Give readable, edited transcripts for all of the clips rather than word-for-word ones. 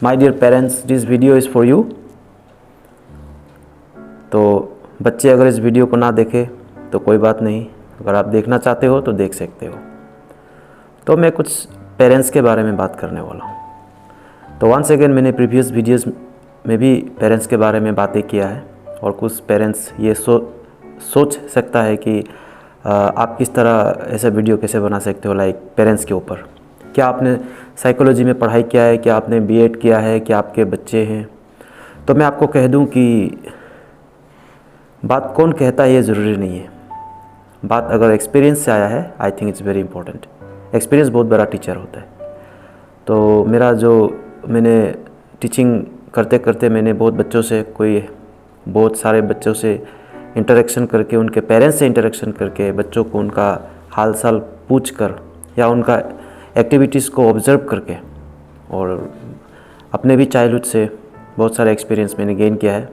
My dear parents, this video is for you. तो बच्चे अगर इस वीडियो को ना देखें तो कोई बात नहीं, अगर आप देखना चाहते हो तो देख सकते हो। तो मैं कुछ पेरेंट्स के बारे में बात करने वाला हूँ। तो वंस अगेन, मैंने प्रीवियस वीडियोस में भी पेरेंट्स के बारे में बातें किया है, और कुछ पेरेंट्स ये सोच सकता है कि आप किस तरह ऐसा वीडियो कैसे बना सकते हो, लाइक पेरेंट्स के ऊपर। क्या आपने साइकोलॉजी में पढ़ाई किया है, क्या आपने बीएड किया है, क्या आपके बच्चे हैं? तो मैं आपको कह दूं कि बात कौन कहता है ये ज़रूरी नहीं है। बात अगर एक्सपीरियंस से आया है, I think it's very important. Experience बहुत बड़ा टीचर होता है। तो मैंने टीचिंग करते करते मैंने बहुत सारे बच्चों से इंटरेक्शन करके, उनके पेरेंट्स से इंटरेक्शन करके, बच्चों को उनका हाल चाल पूछ कर या उनका एक्टिविटीज़ को ऑब्ज़र्व करके, और अपने भी चाइल्डहुड से बहुत सारा एक्सपीरियंस मैंने गेन किया है।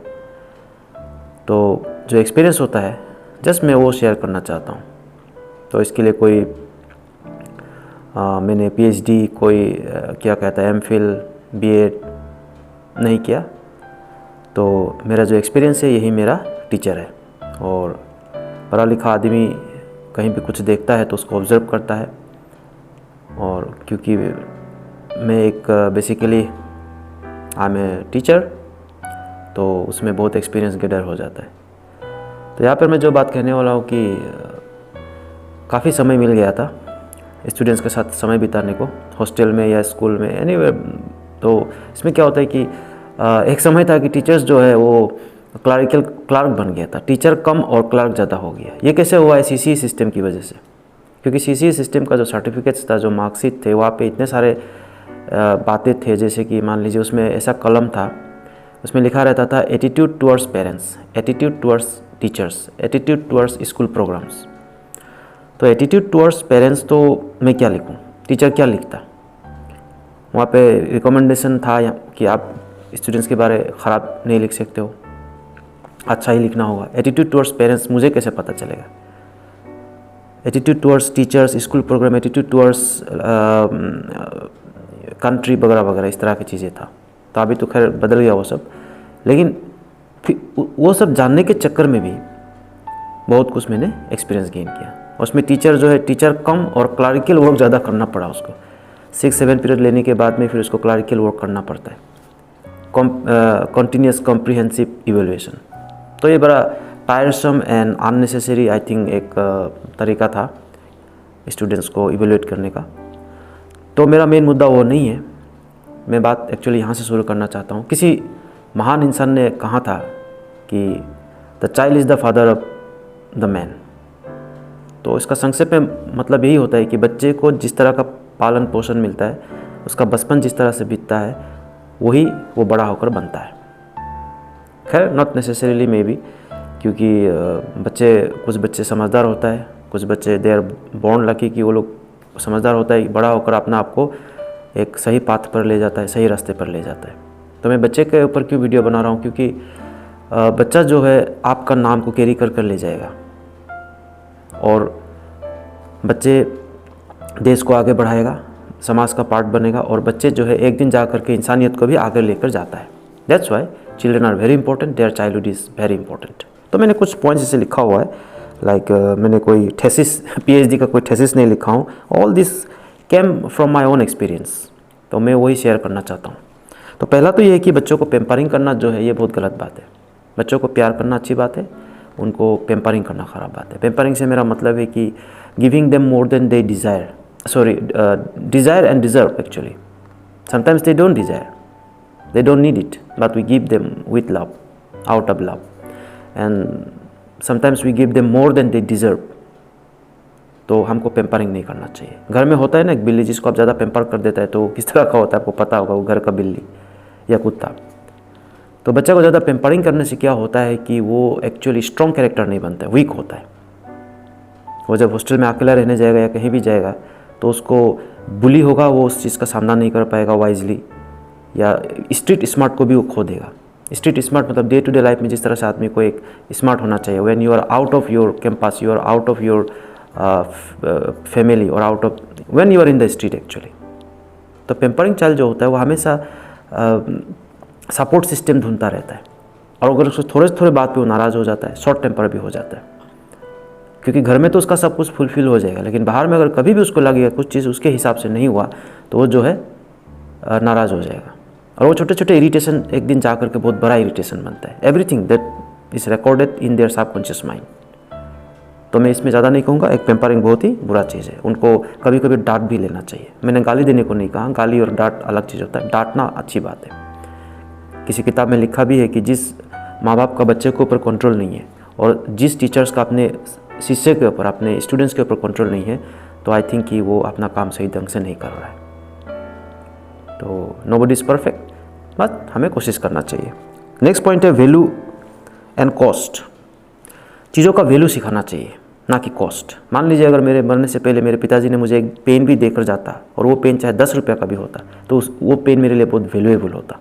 तो जो एक्सपीरियंस होता है जस्ट मैं वो शेयर करना चाहता हूँ। तो इसके लिए मैंने पीएचडी, क्या कहता है एमफिल, बीएड नहीं किया। तो मेरा जो एक्सपीरियंस है यही मेरा टीचर है। और पढ़ा लिखा आदमी कहीं भी कुछ देखता है तो उसको ऑब्ज़र्व करता है, और क्योंकि मैं एक basically I am a teacher, तो उसमें बहुत एक्सपीरियंस गेदर हो जाता है। तो यहाँ पर मैं जो बात कहने वाला हूँ कि काफ़ी समय मिल गया था स्टूडेंट्स के साथ समय बिताने को, हॉस्टल में या स्कूल में, एनीवेयर। तो इसमें क्या होता है कि एक समय था कि टीचर्स जो है वो क्लार्क बन गया था। टीचर कम और क्लार्क ज़्यादा हो गया। ये कैसे हुआ है? सीसीई सिस्टम की वजह से। क्योंकि सीसीई सिस्टम का जो सर्टिफिकेट्स था, जो मार्कशीट थे, वहाँ पे इतने सारे बातें थे। जैसे कि मान लीजिए उसमें ऐसा कॉलम था, उसमें लिखा रहता था attitude towards parents, attitude towards teachers, attitude towards school programmes. तो एटीट्यूड टुवर्ड्स पेरेंट्स तो मैं क्या लिखूं, टीचर क्या लिखता? वहाँ पे रिकमेंडेशन था कि आप स्टूडेंट्स के बारे ख़राब नहीं लिख सकते हो, अच्छा ही लिखना होगा। एटीट्यूड टुवर्ड्स पेरेंट्स मुझे कैसे पता चलेगा? Attitude towards teachers, school programme, attitude towards country वगैरह वगैरह, इस तरह की चीज़ें था। तो अभी तो खैर बदल गया वो सब, लेकिन फिर वो सब जानने के चक्कर में भी बहुत कुछ मैंने एक्सपीरियंस गेन किया। उसमें टीचर जो है, टीचर कम और क्लरिकल वर्क ज़्यादा करना पड़ा उसको। 6-7 पीरियड लेने के बाद में फिर उसको क्लरिकल वर्क करना पड़ता है, कॉन्टीन्यूस कॉम्प्रिहेंसिव इवेल्युएशन। तो ये बड़ा टायरसम एंड अननेसेसरी आई थिंक एक तरीका था स्टूडेंट्स को इवेल्युएट करने का। तो मेरा मेन मुद्दा वो नहीं है। मैं बात एक्चुअली यहाँ से शुरू करना चाहता हूँ। किसी महान इंसान ने कहा था कि the child is the father of the man. तो इसका संक्षेप में मतलब यही होता है कि बच्चे को जिस तरह का पालन पोषण मिलता है, उसका बचपन जिस तरह से बीतता है, वही वो बड़ा होकर बनता है। खैर नॉट नेसेसरीली मे बी, क्योंकि कुछ बच्चे समझदार होता है, कुछ बच्चे दे आर बॉर्न लकी कि वो लोग समझदार होता है, बड़ा होकर अपना आपको एक सही पाथ पर ले जाता है, सही रास्ते पर ले जाता है। तो मैं बच्चे के ऊपर क्यों वीडियो बना रहा हूँ? क्योंकि बच्चा जो है आपका नाम को कैरी कर ले जाएगा, और बच्चे देश को आगे बढ़ाएगा, समाज का पार्ट बनेगा, और बच्चे जो है एक दिन जा कर के इंसानियत को भी आगे लेकर जाता है। That's why children are very important, their childhood is very important. तो मैंने कुछ पॉइंट्स इसे लिखा हुआ है, लाइक मैंने कोई थेसिस, पीएचडी का कोई थेसिस नहीं लिखा हूँ। All this came from my own experience. तो मैं वही शेयर करना चाहता हूँ। तो पहला तो ये है कि बच्चों को पेम्परिंग करना जो है ये बहुत गलत बात है। बच्चों को प्यार करना अच्छी बात है, उनको पेम्परिंग करना ख़राब बात है। पेम्परिंग से मेरा मतलब है कि giving them more than they desire, desire and deserve actually. Sometimes they don't desire, they don't need it, but we give them with love, out of love, and sometimes we give them more than they deserve। तो हमको पेम्परिंग नहीं करना चाहिए। घर में होता है ना एक बिल्ली, जिसको आप ज़्यादा पेम्पर कर देता है तो किस तरह का होता है आपको पता होगा, वो घर का बिल्ली या कुत्ता। तो बच्चा को ज़्यादा पेम्परिंग करने से क्या होता है कि वो एक्चुअली स्ट्रॉन्ग कैरेक्टर नहीं बनता है, वीक होता है। वो जब हॉस्टल में अकेला रहने जाएगा या कहीं भी जाएगा तो उसको बुली होगा, वो उस चीज़ का सामना नहीं कर पाएगा वाइजली, या स्ट्रीट स्मार्ट को भी वो खो देगा। स्ट्रीट स्मार्ट मतलब डे टू डे लाइफ में जिस तरह से आदमी को एक स्मार्ट होना चाहिए। When you are out of your campus, you are out of your family, और out of when you are in the street actually. तो पेम्परिंग चाइल्ड जो होता है वो हमेशा सपोर्ट सिस्टम ढूंढता रहता है, और अगर उसको थोड़े थोड़े बात पे वो नाराज़ हो जाता है, शॉर्ट टेम्पर भी हो जाता है, क्योंकि घर में तो उसका सब कुछ फुलफिल हो जाएगा, लेकिन बाहर में अगर कभी भी उसको लगेगा कुछ चीज़ उसके हिसाब से नहीं हुआ तो वो जो है नाराज़ हो जाएगा, और वो छोटे छोटे इरिटेशन एक दिन जा करके बहुत बड़ा इरिटेशन बनता है। Everything that is recorded in their subconscious mind. तो मैं इसमें ज़्यादा नहीं कहूँगा, एक पेम्परिंग बहुत ही बुरा चीज़ है। उनको कभी कभी डांट भी लेना चाहिए। मैंने गाली देने को नहीं कहा, गाली और डांट अलग चीज़ होता है। डांटना अच्छी बात है। किसी किताब में लिखा भी है कि जिस माँ बाप का बच्चे के ऊपर कंट्रोल नहीं है, और जिस टीचर्स का अपने शिष्य के ऊपर, अपने स्टूडेंट्स के ऊपर कंट्रोल नहीं है, तो आई थिंक कि वो अपना काम सही ढंग से नहीं कर रहा है। तो नोबडी इज़ परफेक्ट, बट हमें कोशिश करना चाहिए। नेक्स्ट पॉइंट है वैल्यू एंड कॉस्ट। चीज़ों का वैल्यू सिखाना चाहिए, ना कि कॉस्ट। मान लीजिए अगर मेरे मरने से पहले मेरे पिताजी ने मुझे एक पेन भी देकर जाता, और वो पेन चाहे 10 रुपये का भी होता, तो वो पेन मेरे लिए बहुत वैल्यूएबल होता।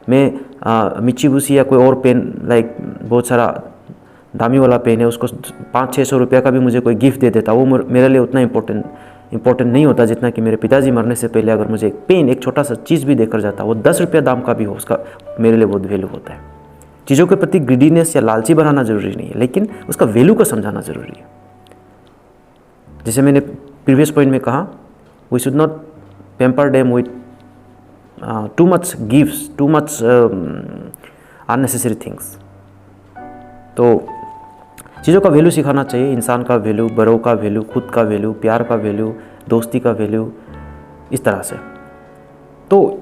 मैं मिचिबुशी या कोई और पेन, लाइक बहुत सारा दामी वाला पेन है, उसको 500-600 रुपये का भी मुझे कोई गिफ्ट दे देता, वो मेरे लिए उतना इंपॉर्टेंट नहीं होता जितना कि मेरे पिताजी मरने से पहले अगर मुझे एक पेन, एक छोटा सा चीज़ भी देकर जाता, वो 10 रुपये दाम का भी हो, उसका मेरे लिए बहुत वैल्यू होता है। चीज़ों के प्रति ग्रीडीनेस या लालची बनाना जरूरी नहीं है, लेकिन उसका वैल्यू को समझाना जरूरी है। जैसे मैंने प्रीवियस पॉइंट में कहा, we should not pamper them with too much gifts, too much unnecessary things. तो चीज़ों का वैल्यू सिखाना चाहिए, इंसान का वैल्यू, बड़ों का वैल्यू, खुद का वैल्यू, प्यार का वैल्यू, दोस्ती का वैल्यू, इस तरह से। तो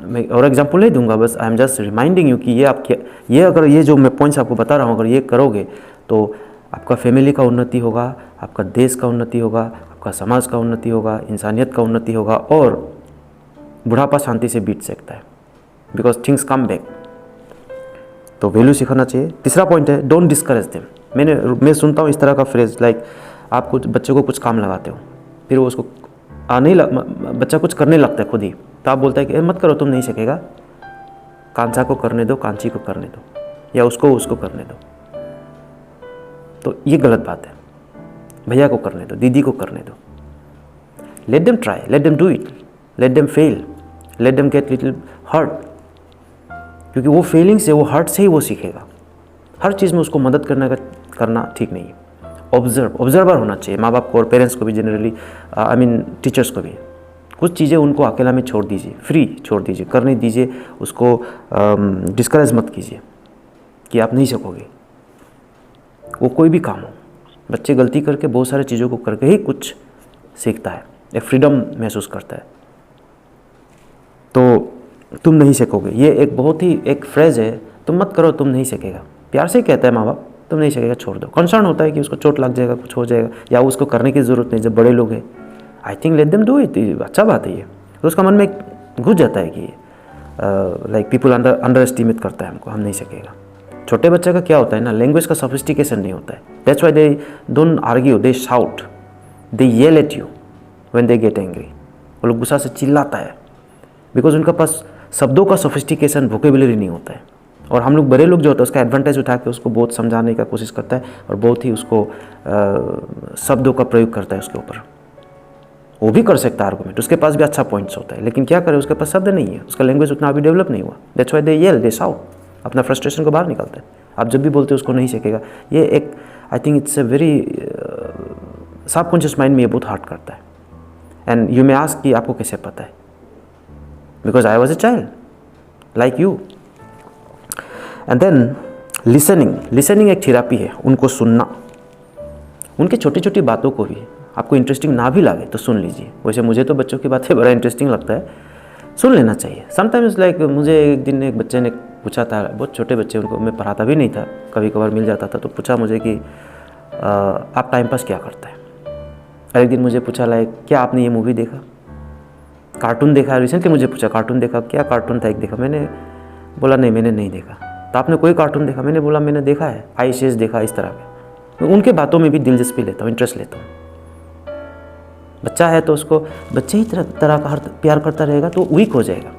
मैं और एग्जांपल नहीं दूंगा, बस I am just reminding you कि ये अगर ये जो मैं पॉइंट्स आपको बता रहा हूँ, अगर ये करोगे तो आपका फैमिली का उन्नति होगा, आपका देश का उन्नति होगा, आपका समाज का उन्नति होगा, इंसानियत का उन्नति होगा, और बुढ़ापा शांति से बीत सकता है, बिकॉज थिंग्स कम बैक। तो वैल्यू सिखाना चाहिए। तीसरा पॉइंट है डोंट डिस्करेज देम। मैं सुनता हूँ इस तरह का फ्रेज, लाइक आप कुछ बच्चे को कुछ काम लगाते हो, फिर वो उसको बच्चा कुछ करने लगता है खुद ही, तो आप बोलता है कि मत करो, तुम नहीं सीखेगा, कांचा को करने दो, कांची को करने दो, या उसको करने दो। तो ये गलत बात है। भैया को करने दो, दीदी को करने दो। Let them try, let them do it, let them fail, let them get little hurt, क्योंकि वो फीलिंग से, वो हर्ट से ही वो सीखेगा। हर चीज़ में उसको मदद करना ठीक नहीं है। ऑब्जर्वर होना चाहिए माँ बाप को और पेरेंट्स को भी, जनरली आई मीन टीचर्स को भी। कुछ चीज़ें उनको अकेला में छोड़ दीजिए, फ्री छोड़ दीजिए, करने दीजिए, उसको डिस्करेज मत कीजिए कि आप नहीं सकोगे। वो कोई भी काम हो, बच्चे गलती करके बहुत सारी चीज़ों को करके ही कुछ सीखता है, एक फ्रीडम महसूस करता है। तो तुम नहीं सीखोगे, ये एक बहुत ही एक फ्रेज है, तुम मत करो, तुम नहीं सीखेगा। प्यार से कहता है माँ बाप, तुम नहीं सीखेगा, छोड़ दो। कंसर्न होता है कि उसको चोट लग जाएगा, कुछ हो जाएगा, या उसको करने की ज़रूरत नहीं, जब बड़े लोग हैं। I think late them do it, अच्छा बात है ये। तो उसका मन में घुस जाता है कि लाइक पीपल अंडर एस्टिमेट करता है हमको, हम नहीं सकेगा। छोटे बच्चे का क्या होता है ना, लैंग्वेज का सोफिस्टिकेशन नहीं होता है। That's why they don't argue, they shout, they yell at you when they get angry. वो लोग गुस्सा से चिल्लाता है, बिकॉज उनका पास शब्दों का सोफिस्टिकेशन, वोकेबुलरी नहीं होता है। और हम लोग बड़े लोग जो होते हैं उसका एडवांटेज उठा के उसको बहुत समझाने का कोशिश करता है, और बहुत ही उसको शब्दों का प्रयोग करता है उसके ऊपर। वो भी कर सकता है आर्गूमेंट, उसके पास भी अच्छा पॉइंट्स होता है, लेकिन क्या करे, उसके पास शब्द नहीं है, उसका लैंग्वेज उतना अभी डेवलप नहीं हुआ। That's why they yell, they shout, अपना फ्रस्ट्रेशन को बाहर निकालता है। आप जब भी बोलते हो उसको नहीं सीखेगा, ये एक I think it's a very subconscious mind में ये बहुत हार्ट करता है। एंड यू मे आस्क कि आपको कैसे पता है, because I was a child like you. And then listening एक थेरापी है, उनको सुनना, उनकी छोटी छोटी बातों को भी, आपको इंटरेस्टिंग ना भी लगे तो सुन लीजिए। वैसे मुझे तो बच्चों की बातें बड़ा इंटरेस्टिंग लगता है, सुन लेना चाहिए। समटाइम्स लाइक मुझे एक दिन एक बच्चे ने पूछा था, बहुत छोटे बच्चे, उनको मैं पढ़ाता भी नहीं था, कभी कभार मिल जाता था, तो पूछा मुझे कि आप टाइम पास क्या करता है। और एक दिन मुझे पूछा लाइक क्या आपने ये मूवी देखा, कार्टून देखा। रिसेंटली मुझे पूछा कार्टून देखा क्या, कार्टून था एक देखा। मैंने बोला नहीं मैंने नहीं देखा। तो आपने कोई कार्टून देखा? मैंने बोला मैंने देखा है, आईसीएस देखा, इस तरह के। उनके बातों में भी दिलचस्पी लेता हूँ, इंटरेस्ट लेता हूँ। बच्चा है तो उसको बच्चे ही तरह का हर प्यार करता रहेगा तो वीक हो जाएगा।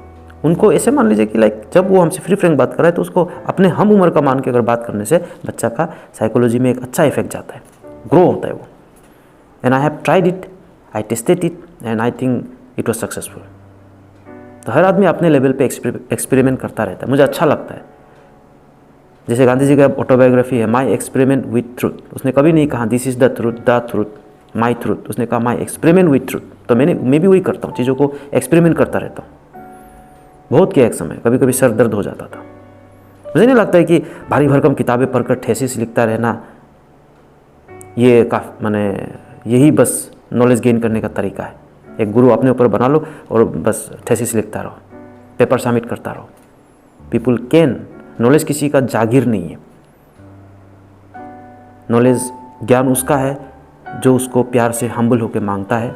उनको ऐसे मान लीजिए कि लाइक जब वो हमसे फ्री फ्रेंक बात कर रहा है तो उसको अपने हम उम्र का मान के अगर बात करने से बच्चा का साइकोलॉजी में एक अच्छा इफेक्ट जाता है, ग्रो होता है वो। And I have tried it, I tasted it and I think it was successful. तो हर आदमी अपने लेवल पे एक्सपेरिमेंट करता रहता है, मुझे अच्छा लगता है। जैसे गांधी जी का ऑटोबायोग्राफी है, माई एक्सपेरिमेंट विथ ट्रूथ। उसने कभी नहीं कहा this is the truth, my truth. उसने कहा माई एक्सपेरिमेंट विथ ट्रूथ। तो मैं भी वही करता हूँ, चीज़ों को एक्सपेरिमेंट करता रहता हूँ। बहुत किया एक समय, कभी कभी सर दर्द हो जाता था। मुझे नहीं लगता है कि भारी भरकम किताबें पढ़कर ठेसिस लिखता रहना ये माने यही बस नॉलेज गेन करने का तरीका है। एक गुरु अपने ऊपर बना लो और बस थेसिस लिखता रहो, पेपर सबमिट करता रहो। पीपुल कैन, नॉलेज किसी का जागीर नहीं है। नॉलेज, ज्ञान उसका है जो उसको प्यार से हम्बल होकर मांगता है,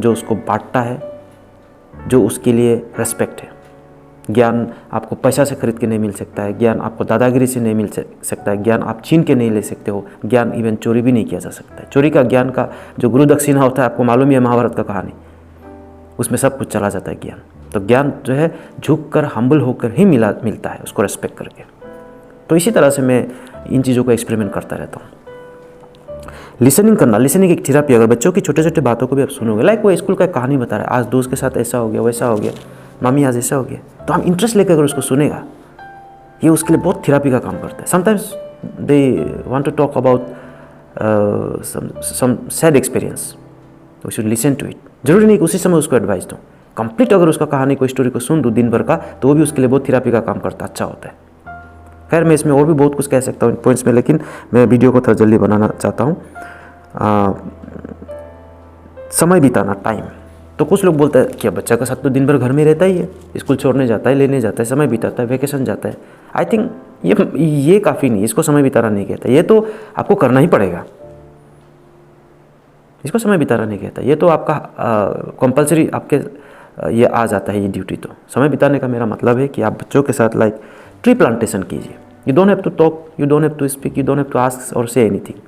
जो उसको बांटता है, जो उसके लिए रेस्पेक्ट है। ज्ञान आपको पैसा से खरीद के नहीं मिल सकता है, ज्ञान आपको दादागिरी से नहीं मिल सकता है, ज्ञान आप छीन के नहीं ले सकते हो, ज्ञान इवन चोरी भी नहीं किया जा सकता है। चोरी का ज्ञान का जो गुरु दक्षिणा होता है, आपको मालूम ही है महाभारत का कहानी, उसमें सब कुछ चला जाता है ज्ञान। तो ज्ञान जो है झुक कर हम्बल होकर ही मिलता है, उसको रेस्पेक्ट करके। तो इसी तरह से मैं इन चीज़ों को एक्सपेरिमेंट करता रहता हूँ। लिसनिंग करना, लिसनिंग एक थेरेपी। अगर बच्चों की छोटे छोटे बातों को भी आप सुनोगे, लाइक वो स्कूल का कहानी बता रहा है, आज दोस्त के साथ ऐसा हो गया, वैसा हो गया, मामी आज ऐसा हो गया, तो हम इंटरेस्ट लेकर अगर उसको सुनेगा, ये उसके लिए बहुत थेरेपी का काम करता है। Sometimes they want to talk about some sad experience, we should listen to it. जरूरी नहीं कि उसी समय उसको एडवाइस दूँ, कंप्लीट अगर उसका कहानी को, स्टोरी को सुन दूँ दिन भर का, तो वो भी उसके लिए बहुत थेरेपी का काम करता, अच्छा होता है। खैर मैं इसमें और भी बहुत कुछ कह सकता हूँ इन पॉइंट्स में, लेकिन मैं वीडियो को थोड़ा जल्दी बनाना चाहता हूँ। समय बिताना, टाइम। तो कुछ लोग बोलते हैं कि बच्चा का साथ तो दिन भर घर में रहता ही है, स्कूल छोड़ने जाता है, लेने जाता है, समय बिताता है, वेकेशन जाता है। आई थिंक ये काफ़ी नहीं, इसको समय बिताना नहीं कहता, ये तो आपको करना ही पड़ेगा। इसको समय बिताना नहीं कहता, ये तो आपका कंपलसरी आपके ये आ जाता है, ये ड्यूटी। तो समय बिताने का मेरा मतलब है कि आप बच्चों के साथ लाइक ट्री प्लांटेशन कीजिए। You don't have to talk, you don't have to speak, you don't have to ask और से एनीथिंग।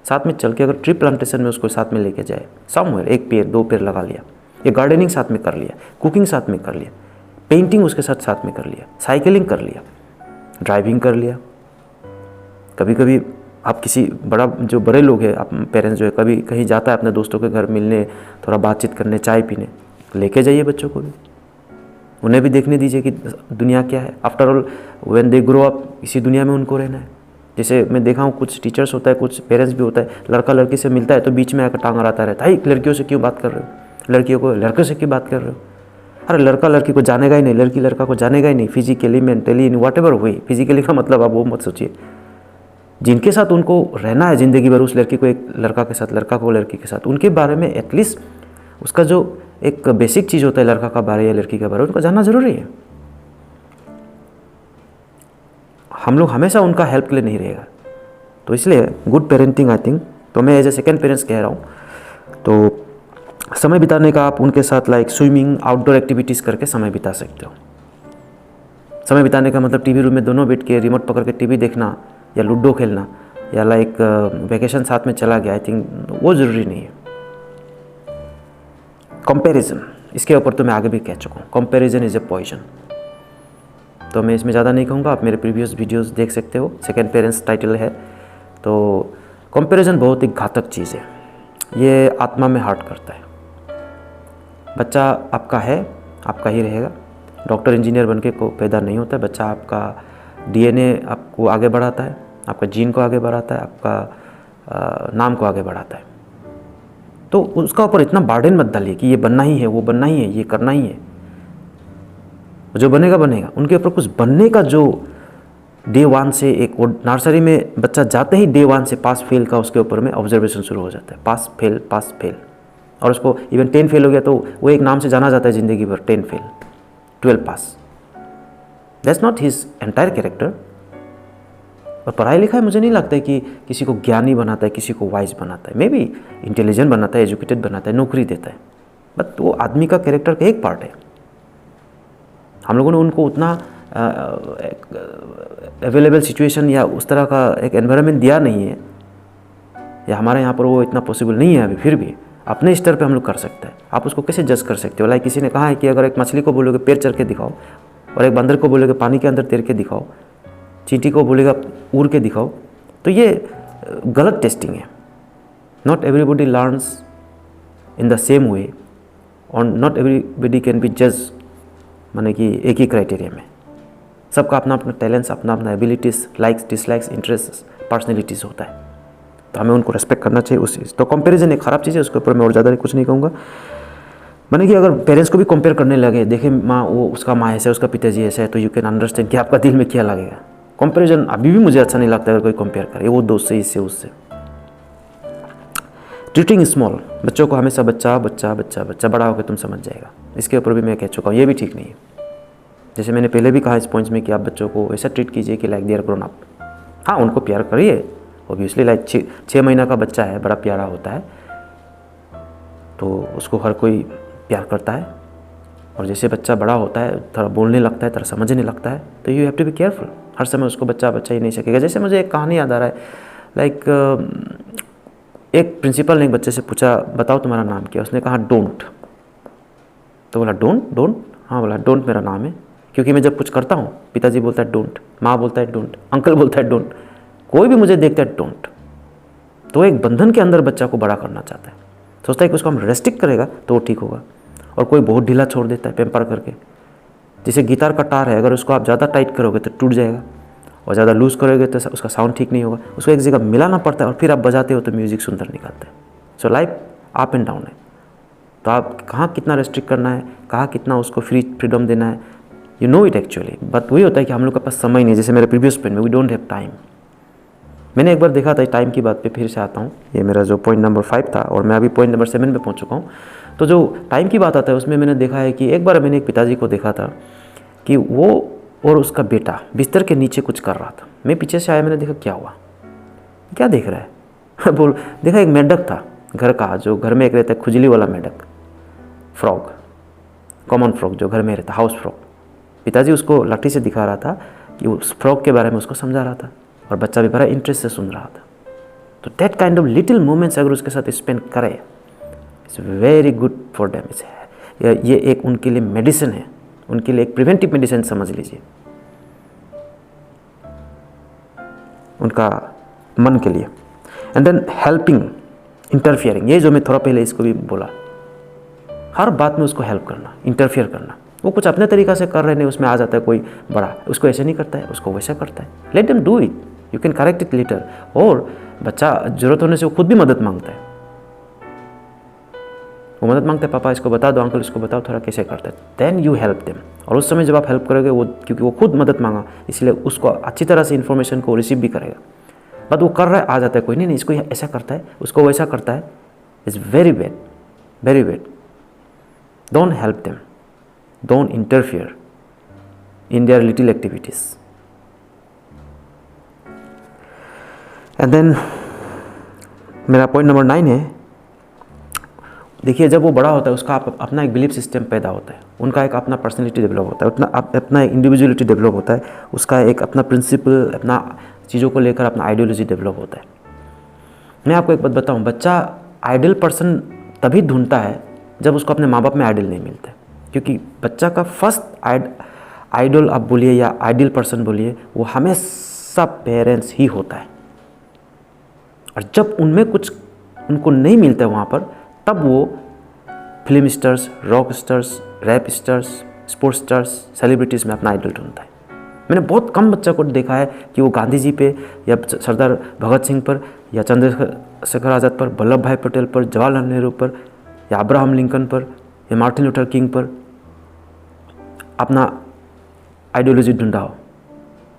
साथ में चल के अगर ट्री प्लांटेशन में उसको साथ में लेके जाए, समवेयर, एक पेड़ दो पेड़ लगा लिया, या गार्डनिंग साथ में कर लिया, कुकिंग साथ में कर लिया, पेंटिंग उसके साथ साथ में कर लिया, साइकिलिंग कर लिया, ड्राइविंग कर लिया। कभी कभी आप किसी जो बड़े लोग हैं, आप पेरेंट्स जो है, कभी कहीं जाता है अपने दोस्तों के घर मिलने, थोड़ा बातचीत करने, चाय पीने, लेके जाइए बच्चों को भी, उन्हें भी देखने दीजिए कि दुनिया क्या है। After all when they grow up, इसी दुनिया में उनको रहना है। जैसे मैं देखा हूँ कुछ टीचर्स होता है, कुछ पेरेंट्स भी होता है, लड़का लड़की से मिलता है तो बीच में आकर टांग आता रहता है, लड़कियों से क्यों बात कर रहे हो, लड़कियों को लड़के से क्यों बात कर रहे हो। अरे लड़का लड़की को जानेगा ही नहीं, लड़की लड़का को जानेगा ही नहीं, physically, mentally, in what ever हुई। फिजिकली का मतलब आप वो मत सोचिए, जिनके साथ उनको रहना है ज़िंदगी भर, उस लड़की को एक लड़का के साथ, लड़का को लड़की के साथ, उनके बारे में एटलीस्ट उसका जो एक बेसिक चीज़ होता है लड़का का बारे या लड़की का बारे, उनको जानना ज़रूरी है। हम लोग हमेशा उनका हेल्प के लिए नहीं रहेगा। तो इसलिए गुड पेरेंटिंग आई थिंक, तो मैं एज ए सेकेंड पेरेंट्स कह रहा हूँ, तो समय बिताने का आप उनके साथ लाइक स्विमिंग, आउटडोर एक्टिविटीज़ करके समय बिता सकते हो। समय बिताने का मतलब टीवी रूम में दोनों बैठ के रिमोट पकड़ के टीवी देखना, या लूडो खेलना, या लाइक वेकेशन साथ में चला गया, आई थिंक वो ज़रूरी नहीं है। कंपैरिजन, इसके ऊपर तो मैं आगे भी कह चुका हूँ, कंपैरिजन इज़ ए पॉइजन। तो मैं इसमें ज़्यादा नहीं कहूँगा, आप मेरे प्रीवियस वीडियोस देख सकते हो, सेकेंड पेरेंट्स टाइटल है। तो कंपैरिजन बहुत ही घातक चीज़ है, ये आत्मा में हर्ट करता है। बच्चा आपका है, आपका ही रहेगा। डॉक्टर इंजीनियर बनके को पैदा नहीं होता है बच्चा, आपका डीएनए आपको आगे बढ़ाता है, आपका जीन को आगे बढ़ाता है, आपका नाम को आगे बढ़ाता है। तो उसका ऊपर इतना बर्डन मत डालिए कि ये बनना ही है, वो बनना ही है, ये करना ही है। जो बनेगा बनेगा। उनके ऊपर कुछ बनने का जो डे 1 से, एक नर्सरी में बच्चा जाते ही डे 1 से पास फेल का उसके ऊपर में ऑब्जर्वेशन शुरू हो जाता है, पास फेल पास फेल। और उसको इवन 10 फेल हो गया तो वो एक नाम से जाना जाता है ज़िंदगी भर, 10 fail 12 pass. That's not his entire character. और पढ़ाई लिखाई मुझे नहीं लगता है कि किसी को ज्ञानी बनाता है, किसी को वाइज बनाता है। मे बी इंटेलिजेंट बनाता है, एजुकेटेड बनाता है, नौकरी देता है, बट वो आदमी का कैरेक्टर का एक पार्ट है। हम लोगों ने उनको उतना अवेलेबल सिचुएशन या उस तरह का एक एनवायरनमेंट दिया नहीं है, या हमारे यहाँ पर वो इतना पॉसिबल नहीं है अभी। फिर भी अपने स्तर पे हम लोग कर सकते हैं। आप उसको कैसे जज कर सकते हो? लाइक किसी ने कहा है कि अगर एक मछली को बोलोगे पैर चढ़ के दिखाओ, और एक बंदर को बोलोगे पानी के अंदर तैर के दिखाओ, चींटी को बोलेगा उड़ के दिखाओ, तो ये गलत टेस्टिंग है। Not everybody learns in the same way, और नॉट एवरीबॉडी कैन बी जज माने कि एक ही क्राइटेरिया में। सबका अपना अपना टैलेंट्स, अपना अपना abilities, likes, dislikes, interest, personalities होता है, तो हमें उनको रेस्पेक्ट करना चाहिए उस चीज़। तो कंपैरिजन एक ख़राब चीज़ है, उसके ऊपर मैं और ज़्यादा कुछ नहीं कहूँगा। माने कि अगर पेरेंट्स को भी कंपेयर करने लगे, देखें माँ वो उसका माँ ऐसा है, उसका पिताजी ऐसा है, तो यू कैन अंडरस्टैंड कि आपका दिल में क्या लगेगा। कंपैरिजन अभी भी मुझे अच्छा नहीं लगता अगर कोई कंपेयर करे, वो दोस्त से, इससे, उससे। ट्रीटिंग स्मॉल, बच्चों को हमेशा बच्चा बच्चा बच्चा बच्चा, बड़ा होकर तुम समझ जाएगा, इसके ऊपर भी मैं कह चुका हूँ, ये भी ठीक नहीं है। जैसे मैंने पहले भी कहा इस पॉइंट्स में कि आप बच्चों को ऐसा ट्रीट कीजिए कि like they are grown up. हाँ, उनको प्यार करिए, ऑब्वियसली, लाइक 6 महीना का बच्चा है, बड़ा प्यारा होता है, तो उसको हर कोई प्यार करता है। और जैसे बच्चा बड़ा होता है, थोड़ा बोलने लगता है, थोड़ा समझने लगता है, तो you have to be careful. हर समय उसको बच्चा बच्चा ही नहीं सकेगा। जैसे मुझे एक कहानी याद आ रहा है, लाइक एक प्रिंसिपल ने एक बच्चे से पूछा, बताओ तुम्हारा नाम क्या? उसने कहा डोंट। तो बोला डोंट? डोंट? हाँ, बोला डोंट मेरा नाम है, क्योंकि मैं जब कुछ करता हूँ, पिताजी बोलता है डोंट, माँ बोलता है डोंट, अंकल बोलता है डोंट, कोई भी मुझे देखता है डोंट। तो एक बंधन के अंदर बच्चा को बड़ा करना चाहता है, सोचता है कि उसको हम रेस्ट्रिक्ट करेगा तो वो ठीक होगा। और कोई बहुत ढीला छोड़ देता है पेम्पर करके। जैसे गिटार का तार है, अगर उसको आप ज़्यादा टाइट करोगे तो टूट जाएगा, और ज़्यादा लूज़ करोगे तो उसका साउंड ठीक नहीं होगा। उसको एक जगह मिलाना पड़ता है और फिर आप बजाते हो तो म्यूज़िक सुंदर निकलता है। So life up and down है, तो आप कहाँ कितना रेस्ट्रिक्ट करना है, कहाँ कितना उसको फ्रीडम देना है, you know it actually. But वही होता है कि हम लोग के पास समय नहीं, जैसे मेरे प्रीवियस पॉइंट में, वी डोंट हैव टाइम। मैंने एक बार देखा था, टाइम की बात पे फिर से आता हूँ, ये मेरा जो पॉइंट नंबर 5 था और मैं अभी पॉइंट नंबर 7 पे पहुँच चुका हूँ। तो जो टाइम की बात आता है उसमें मैंने देखा है कि एक बार मैंने एक पिताजी को देखा था कि वो और उसका बेटा बिस्तर के नीचे कुछ कर रहा था। मैं पीछे से आया, मैंने देखा क्या हुआ, क्या देख रहा है बोल, देखा एक मेंढक था घर का, जो घर में एक रहता है खुजली वाला मेंढक, फ्रॉग, कॉमन फ्रॉग जो घर में रहता, हाउस फ्रॉग। पिताजी उसको लाठी से दिखा रहा था कि उस फ्रॉग के बारे में उसको समझा रहा था, और बच्चा भी बड़ा इंटरेस्ट से सुन रहा था। तो that kind of little moments अगर उसके साथ स्पेंड करे, it's very good for them. ये एक उनके लिए मेडिसिन है, उनके लिए एक प्रिवेंटिव मेडिसिन समझ लीजिए, उनका मन के लिए। एंड देन हेल्पिंग, इंटरफियरिंग, ये जो मैं थोड़ा पहले इसको भी बोला, हर बात में उसको हेल्प करना, इंटरफियर करना। वो कुछ अपने तरीक़ा से कर रहे नहीं, उसमें आ जाता है कोई बड़ा, उसको ऐसे नहीं करता है, उसको वैसा करता है। Late them do it, you can correct it later. और बच्चा ज़रूरत होने से वो खुद भी मदद मांगता है, वो मदद मांगता है, पापा इसको बता दो, अंकल इसको बताओ थोड़ा कैसे करता है। Then you help them. और उस समय जब आप हेल्प करोगे, वो क्योंकि वो खुद मदद मांगा, इसलिए उसको अच्छी तरह से इन्फॉर्मेशन को रिसीव भी करेगा। बट वो कर रहा है, आ जाता है कोई नहीं, इसको ऐसा करता है, उसको वैसा करता है, is very bad, very bad. Don't help them, don't interfere in their little activities. And then मेरा पॉइंट नंबर 9 है, देखिए जब वो बड़ा होता है उसका अपना एक बिलीफ सिस्टम पैदा होता है, उनका एक अपना पर्सनैलिटी डेवलप होता है, अपना इंडिविजुअलिटी डेवलप होता है, उसका एक अपना प्रिंसिपल, अपना चीज़ों को लेकर अपना आइडियोलॉजी डेवलप होता है। मैं आपको एक बात बताऊं, बच्चा आइडियल पर्सन तभी ढूंढता है जब उसको अपने माँ बाप में आइडियल नहीं मिलता है, क्योंकि बच्चा का फर्स्ट आइडल आप बोलिए या आइडियल पर्सन बोलिए, वो हमेशा पेरेंट्स ही होता है। और जब उनमें कुछ उनको नहीं मिलता है वहाँ पर, तब वो film stars, rock stars, rap stars, sports stars, celebrities में अपना आइडल ढूंढता है। मैंने बहुत कम बच्चा को देखा है कि वो गांधी जी पे या सरदार भगत सिंह पर या चंद्रशेखर आज़ाद पर, वल्लभ भाई पटेल पर, जवाहरलाल नेहरू पर या अब्राहम लिंकन पर या मार्टिन लूथर किंग पर अपना आइडियोलॉजी ढूंढा हो,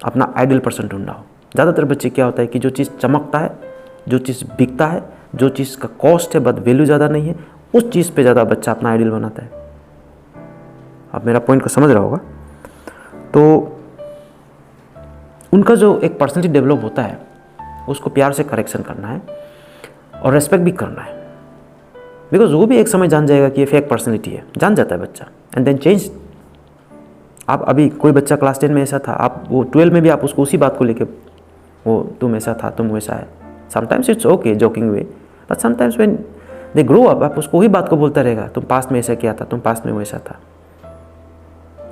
अपना आइडियल पर्सन ढूंढा हो। ज़्यादातर बच्चे क्या होता है कि जो चीज़ चमकता है, जो चीज़ बिकता है, जो चीज़ का कॉस्ट है बट वैल्यू ज़्यादा नहीं है, उस चीज़ पे ज़्यादा बच्चा अपना आइडियल बनाता है। आप मेरा पॉइंट को समझ रहा होगा। तो उनका जो एक पर्सनैलिटी डेवलप होता है, उसको प्यार से करेक्शन करना है और रेस्पेक्ट भी करना है, बिकॉज वो भी एक समय जान जाएगा कि ये फेक पर्सनैलिटी है, जान जाता है बच्चा, एंड देन चेंज। आप अभी कोई बच्चा क्लास 10 में ऐसा था, आप वो 12 में भी आप उसको उसी बात को लेके, वो तुम ऐसा था, तुम वैसा है। Sometimes it's okay joking way, but sometimes when they grow up, आप उसको वही बात को बोलता रहेगा, तुम पास्ट में ऐसा किया था, तुम पास्ट में वैसा था।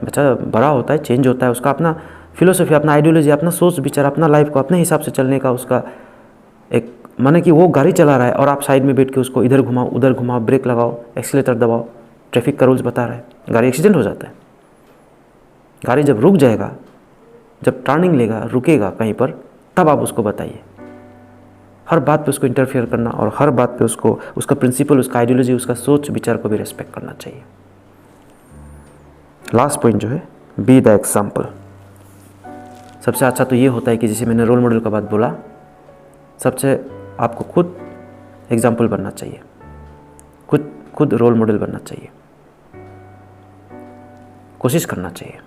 बच्चा बड़ा होता है, चेंज होता है, उसका अपना फिलोसफी, अपना आइडियोलॉजी, अपना सोच विचार, अपना लाइफ को अपने हिसाब से चलने का उसका एक, माने कि वो गाड़ी चला रहा है और आप साइड में बैठ के उसको इधर घुमाओ उधर घुमाओ, ब्रेक लगाओ, एक्सीलेटर दबाओ, ट्रैफिक का रूल्स बता रहा है, गाड़ी एक्सीडेंट हो जाता है। गाड़ी जब रुक जाएगा, जब टर्निंग लेगा, रुकेगा कहीं पर, तब आप उसको बताइए। हर बात पे उसको इंटरफेयर करना और हर बात पे उसको, उसका प्रिंसिपल, उसका आइडियोलॉजी, उसका सोच विचार को भी रेस्पेक्ट करना चाहिए। लास्ट पॉइंट जो है, बी द एग्जाम्पल। सबसे अच्छा तो ये होता है कि जैसे मैंने रोल मॉडल का बात बोला, सबसे आपको खुद एग्जाम्पल बनना चाहिए, खुद रोल मॉडल बनना चाहिए, कोशिश करना चाहिए।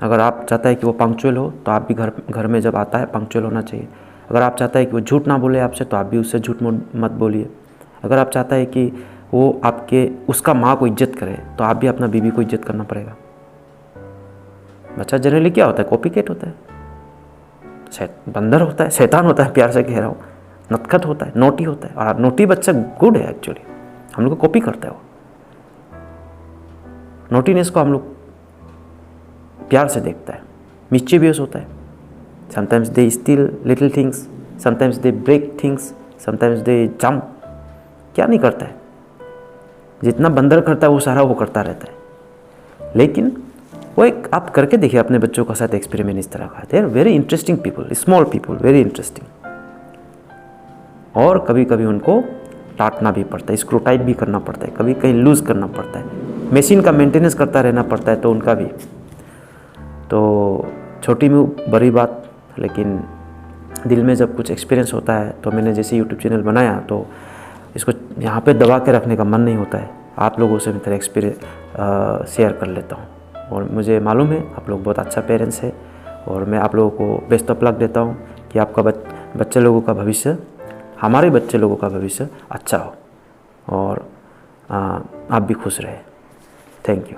अगर आप चाहता है कि वो पंक्चुअल हो, तो आप भी घर में जब आता है पंक्चुअल होना चाहिए। अगर आप चाहता है कि वो झूठ ना बोले आपसे, तो आप भी उससे झूठ मत बोलिए। अगर आप चाहता है कि वो उसका माँ को इज्जत करे, तो आप भी अपना बीवी को इज्जत करना पड़ेगा। बच्चा जनरली क्या होता है, कॉपी कैट होता है, बंदर होता है, शैतान होता है, प्यार से कह रहा हूँ, नटखट होता है, नोटी होता है। और नोटी बच्चा गुड है एक्चुअली, हम लोग को कॉपी करता है वो। नोटीनेस को हम लोग प्यार से देखता है, मिस्चीवियस होता है। Sometimes they steal little things, sometimes they break things, sometimes they jump. क्या नहीं करता है, जितना बंदर करता है वो सारा वो करता रहता है। लेकिन वो एक आप करके देखिए अपने बच्चों के साथ एक्सपेरिमेंट इस तरह का। They are very interesting people, small people, very interesting. और कभी कभी उनको डांटना भी पड़ता है, स्क्रूटाइज भी करना पड़ता है, कभी कहीं लूज़ करना पड़ता है, मशीन का मेंटेनेंस करता रहना पड़ता है, तो उनका भी। तो छोटी में बड़ी बात, लेकिन दिल में जब कुछ एक्सपीरियंस होता है, तो मैंने जैसे यूट्यूब चैनल बनाया, तो इसको यहाँ पे दबा के रखने का मन नहीं होता है। आप लोगों से मैं तेरा एक्सपीरियंस शेयर कर लेता हूँ। और मुझे मालूम है आप लोग बहुत अच्छा पेरेंट्स है, और मैं आप लोगों को बेस्ट ऑफ लक देता हूँ कि आपका बच्चे लोगों का भविष्य, हमारे बच्चे लोगों का भविष्य अच्छा हो, और आप भी खुश रहे। Thank you.